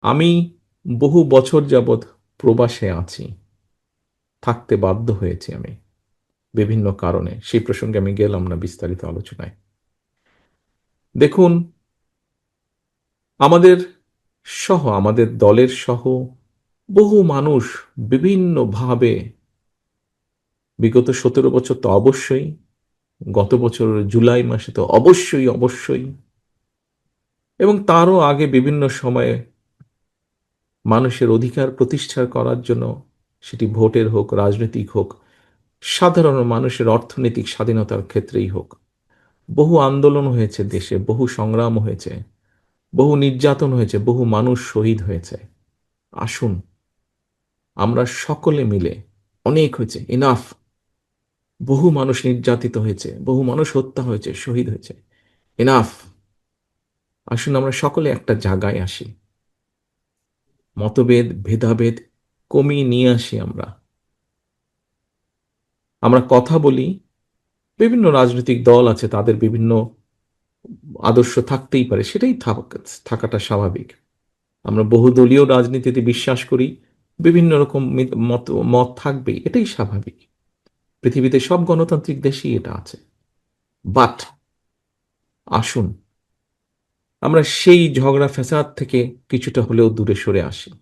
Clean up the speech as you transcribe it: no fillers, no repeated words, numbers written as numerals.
আমি বহু বছর যাবৎ প্রবাসে আছি। থাকতে বাধ্য হয়েছি আমি বিভিন্ন কারণে। সেই প্রসঙ্গে আমি গেলাম না বিস্তারিত আলোচনায়। দেখুন, আমাদের আমাদের দলের বহু মানুষ বিভিন্নভাবে বিগত ১৭ বছর তো অবশ্যই, গত বছর জুলাই মাসে তো অবশ্যই এবং তারও আগে বিভিন্ন সময়ে মানুষের অধিকার প্রতিষ্ঠা করার জন্য, সেটি ভোটের হোক, রাজনৈতিক হোক, সাধারণ মানুষের অর্থনৈতিক স্বাধীনতার ক্ষেত্রেই হোক, বহু আন্দোলন হয়েছে দেশে, বহু সংগ্রাম হয়েছে, বহু নির্যাতন হয়েছে, বহু মানুষ শহীদ হয়েছে। আসুন আমরা সকলে মিলে, অনেক হয়েছে, ইনাফ, বহু মানুষ নির্যাতিত হয়েছে, বহু মানুষ হত্যা হয়েছে, শহীদ হয়েছে, ইনাফ। আসুন আমরা সকলে একটা জায়গায় আসি, মতভেদ ভেদাভেদ কমিয়ে নিয়ে আসি। আমরা আমরা কথা বলি। বিভিন্ন রাজনৈতিক দল আছে, তাদের বিভিন্ন আদর্শ থাকতেই পারে, সেটাই থাকাটা স্বাভাবিক। আমরা বহুদলীয় রাজনীতিতে বিশ্বাস করি, বিভিন্ন রকম মত মত থাকবেই, এটাই স্বাভাবিক। পৃথিবীতে সব গণতান্ত্রিক দেশেই এটা আছে। বাট আসুন আমরা সেই ঝগড়া ফ্যাসাদ থেকে কিছুটা হলেও দূরে সরে আসি।